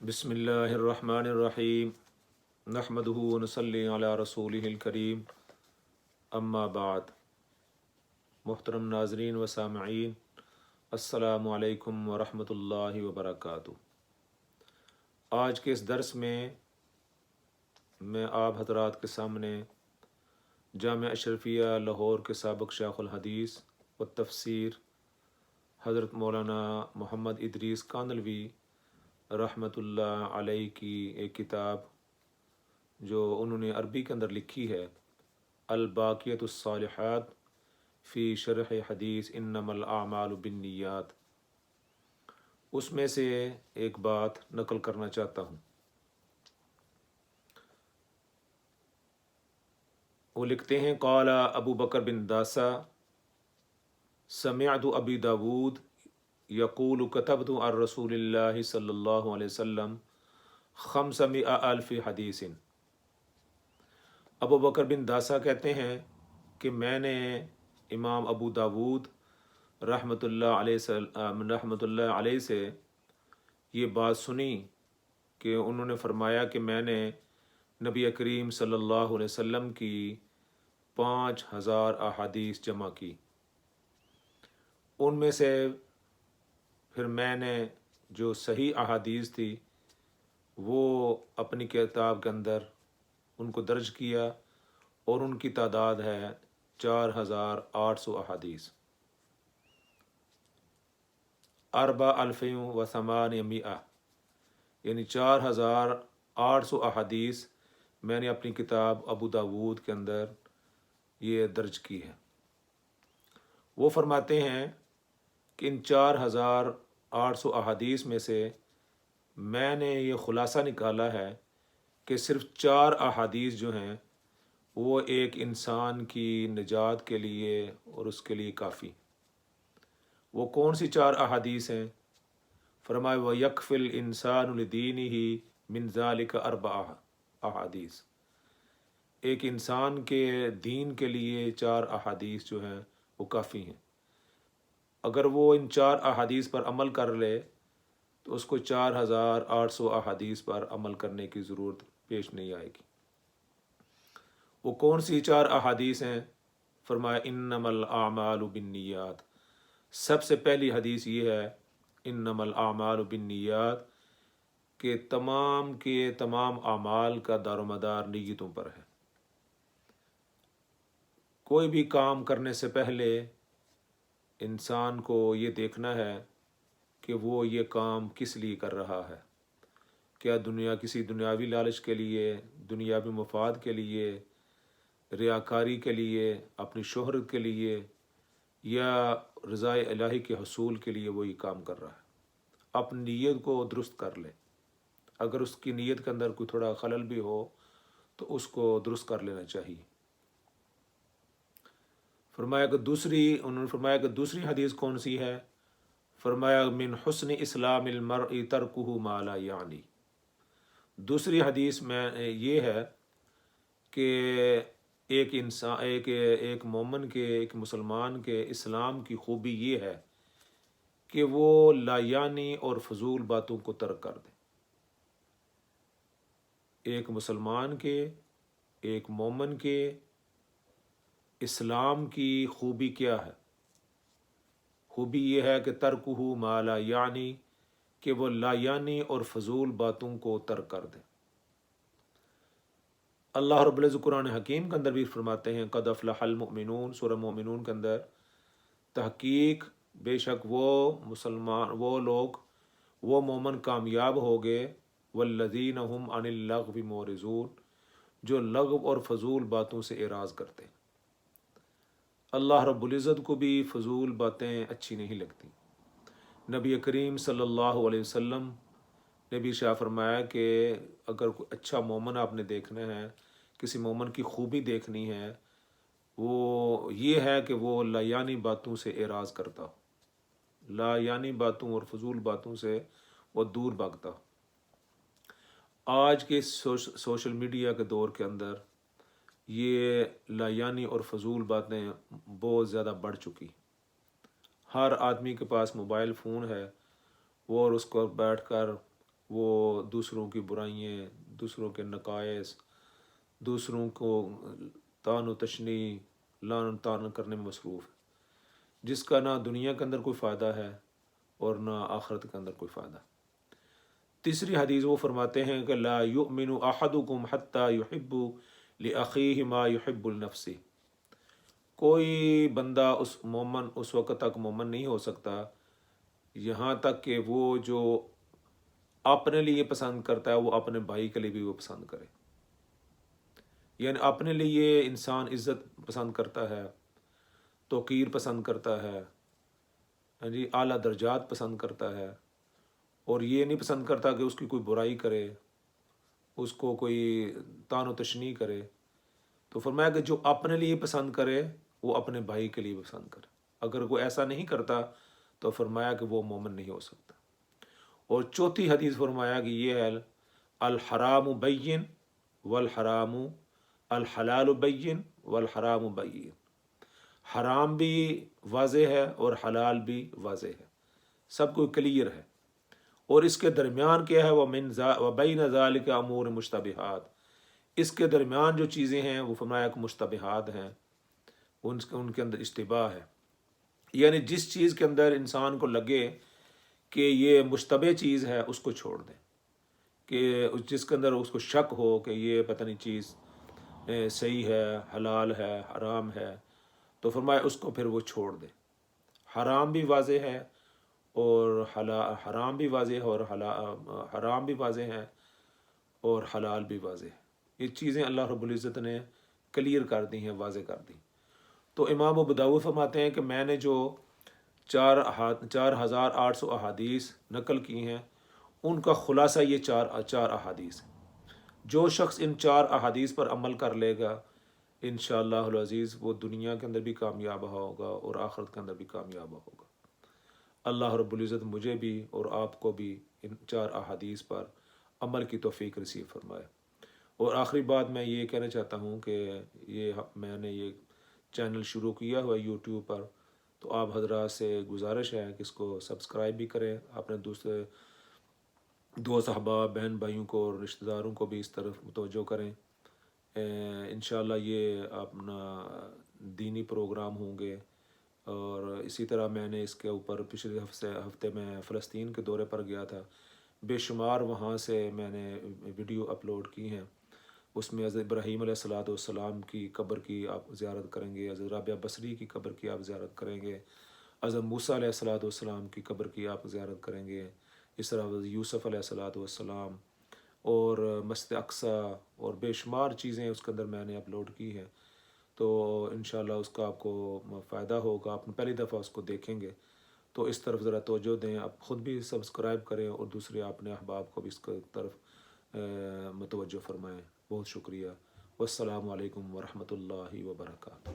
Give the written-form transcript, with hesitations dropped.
بسم اللہ الرحمن الرحیم نحمدہ ونصلی علی رسولہ الکریم اما بعد۔ محترم ناظرین و سامعین، السلام علیکم ورحمۃ اللہ وبرکاتہ۔ آج کے اس درس میں آپ حضرات کے سامنے جامعہ اشرفیہ لاہور کے سابق شیخ الحدیث و تفسیر حضرت مولانا محمد ادریس کانلوی رحمۃ اللہ علیہ کی ایک کتاب جو انہوں نے عربی کے اندر لکھی ہے، الباقیۃ الصالحات فی شرح حدیث انما الاعمال بالنیات، اس میں سے ایک بات نقل کرنا چاہتا ہوں۔ وہ لکھتے ہیں، قال ابو بکر بن داسہ سمعت ابی داود یقول کتبت عن رسول اللہ صلی اللہ علیہ وسلم 500,000 حدیث۔ ابو بکر بن داسہ کہتے ہیں کہ میں نے امام ابو داود رحمۃ اللہ علیہ سے یہ بات سنی کہ انہوں نے فرمایا کہ میں نے نبی کریم صلی اللہ علیہ وسلم کی 5,000 احادیث جمع کی۔ ان میں سے پھر میں نے جو صحیح احادیث تھی وہ اپنی کتاب کے اندر ان کو درج کیا، اور ان کی تعداد ہے 4,800 احادیث، 4,800، یعنی 4,800 احادیث میں نے اپنی کتاب ابو داود کے اندر یہ درج کی ہے۔ وہ فرماتے ہیں کہ ان 4,800 احادیث میں سے میں نے یہ خلاصہ نکالا ہے کہ صرف 4 احادیث جو ہیں وہ ایک انسان کی نجات کے لیے اور اس کے لیے کافی۔ وہ کون سی 4 احادیث ہیں؟ فرمایا وَيَكْفِ الْإِنسَانُ لِدِينِهِ مِنْ ذَلِكَ 4 احادیث، ایک انسان کے دین کے لیے 4 احادیث جو ہیں وہ کافی ہیں۔ اگر وہ ان 4 احادیث پر عمل کر لے تو اس کو 4,800 احادیث پر عمل کرنے کی ضرورت پیش نہیں آئے گی۔ وہ کون سی 4 احادیث ہیں؟ فرمایا انما الاعمال بالنیات۔ سب سے پہلی حدیث یہ ہے انما الاعمال بالنیات، کہ تمام کے تمام اعمال کا دار و مدار نیتوں پر ہے۔ کوئی بھی کام کرنے سے پہلے انسان کو یہ دیکھنا ہے کہ وہ یہ کام کس لیے کر رہا ہے۔ کیا کسی دنیاوی لالچ کے لیے، دنیاوی مفاد کے لیے، ریاکاری کے لیے، اپنی شہرت کے لیے، یا رضا الہی کے حصول کے لیے وہ یہ کام کر رہا ہے۔ اپنی نیت کو درست کر لے۔ اگر اس کی نیت کے اندر کوئی تھوڑا خلل بھی ہو تو اس کو درست کر لینا چاہیے۔ انہوں نے فرمایا کہ دوسری حدیث کون سی ہے؟ فرمایا من حسن اسلام المرء ترکہ ما لا یعنی۔ دوسری حدیث میں یہ ہے کہ ایک مومن کے، ایک مسلمان کے اسلام کی خوبی یہ ہے کہ وہ لا یعنی اور فضول باتوں کو ترک کر دے۔ ایک مسلمان کے، ایک مومن کے اسلام کی خوبی کیا ہے؟ خوبی یہ ہے کہ ترکہ ما لا یعنی، کہ وہ لا یعنی اور فضول باتوں کو ترک کر دے۔ اللہ رب العزت قرآن حکیم کے اندر بھی فرماتے ہیں قد افلح المؤمنون، سورہ مومنون کے اندر، تحقیق بے شک وہ مومن کامیاب ہو گئے، والذین هم عن اللغو معرضون، جو لغو اور فضول باتوں سے اعراض کرتے ہیں۔ اللہ رب العزت کو بھی فضول باتیں اچھی نہیں لگتی۔ نبی کریم صلی اللہ علیہ وسلم نے بھی شاہ فرمایا کہ اگر کوئی اچھا مومن آپ نے دیکھنا ہے، کسی مومن کی خوبی دیکھنی ہے، وہ یہ ہے کہ وہ لا یعنی باتوں سے اعراض کرتا ہو، لا یعنی باتوں اور فضول باتوں سے وہ دور بھاگتا ہو۔ آج کے سوشل میڈیا کے دور کے اندر یہ لا یعنی اور فضول باتیں بہت زیادہ بڑھ چکی۔ ہر آدمی کے پاس موبائل فون ہے، وہ اور اس کو بیٹھ کر وہ دوسروں کی برائیاں، دوسروں کے نقائص، دوسروں کو طعن و تشنیع، لعن و طعن کرنے میں مصروف ہے، جس کا نہ دنیا کے اندر کوئی فائدہ ہے اور نہ آخرت کے اندر کوئی فائدہ۔ تیسری حدیث وہ فرماتے ہیں کہ لا یؤمن احدکم حتی یحب لاخیہ ما یحب لنفسہ، کوئی بندہ مومن اس وقت تک مومن نہیں ہو سکتا یہاں تک کہ وہ جو اپنے لیے پسند کرتا ہے وہ اپنے بھائی کے لیے بھی وہ پسند کرے۔ یعنی اپنے لیے انسان عزت پسند کرتا ہے، توقیر پسند کرتا ہے، جی اعلیٰ درجات پسند کرتا ہے، اور یہ نہیں پسند کرتا کہ اس کی کوئی برائی کرے، اس کو کوئی طعن و تشنیع کرے۔ تو فرمایا کہ جو اپنے لیے پسند کرے وہ اپنے بھائی کے لیے پسند کرے۔ اگر کوئی ایسا نہیں کرتا تو فرمایا کہ وہ مومن نہیں ہو سکتا۔ اور چوتھی حدیث فرمایا کہ یہ ہے الحرام بین والحرام الحلال بین والحرام بین، حرام بھی واضح ہے اور حلال بھی واضح ہے، سب کو کلیئر ہے۔ اور اس کے درمیان کیا ہے، وَبَيْنَ ذَلِكَ امور مشتبہات، اس کے درمیان جو چیزیں ہیں وہ فرمایا کہ مشتبہات ہیں، ان کے اندر اشتباہ ہے۔ یعنی جس چیز کے اندر انسان کو لگے کہ یہ مشتبہ چیز ہے اس کو چھوڑ دیں، کہ جس کے اندر اس کو شک ہو کہ یہ پتہ نہیں چیز صحیح ہے، حلال ہے، حرام ہے، تو فرمایا اس کو پھر وہ چھوڑ دیں۔ حرام بھی واضح ہے اور حرام بھی واضح ہے، اور حرام بھی واضح ہے اور حلال بھی واضح ہے۔ یہ چیزیں اللہ رب العزت نے کلیئر کر دی ہیں، واضح کر دی۔ تو امام ابو داؤد فرماتے ہیں کہ میں نے جو 4800 احادیث نقل کی ہیں ان کا خلاصہ یہ چار احادیث ہیں۔ جو شخص ان 4 احادیث پر عمل کر لے گا انشاءاللہ العزیز وہ دنیا کے اندر بھی کامیاب ہوگا اور آخرت کے اندر بھی کامیاب ہوگا۔ اللہ رب العزت مجھے بھی اور آپ کو بھی ان 4 احادیث پر عمل کی توفیق نصیب فرمائے۔ اور آخری بات میں یہ کہنا چاہتا ہوں کہ میں نے یہ چینل شروع کیا ہوا یوٹیوب پر، تو آپ حضرات سے گزارش ہے کہ اس کو سبسکرائب بھی کریں، اپنے دوسرے دوست احباب بہن بھائیوں کو اور رشتہ داروں کو بھی اس طرف متوجہ کریں۔ انشاءاللہ یہ اپنا دینی پروگرام ہوں گے، اور اسی طرح میں نے اس کے اوپر پچھلے ہفتے میں فلسطین کے دورے پر گیا تھا، بے شمار وہاں سے میں نے ویڈیو اپلوڈ کی ہیں۔ اس میں حضرت ابراہیم علیہ السلام کی قبر کی آپ زیارت کریں گے، حضرت رابعہ بصری کی قبر کی آپ زیارت کریں گے، حضرت موسیٰ علیہ السلام کی قبر کی آپ زیارت کریں گے، اس طرح حضرت یوسف علیہ السلام اور مسجد اقصیٰ اور بے شمار چیزیں اس کے اندر میں نے اپلوڈ کی ہیں۔ تو انشاءاللہ اس کا آپ کو فائدہ ہوگا، آپ پہلی دفعہ اس کو دیکھیں گے تو اس طرف ذرا توجہ دیں، آپ خود بھی سبسکرائب کریں اور دوسرے اپنے احباب کو بھی اس طرف متوجہ فرمائیں۔ بہت شکریہ، والسلام علیکم ورحمۃ اللہ وبرکاتہ۔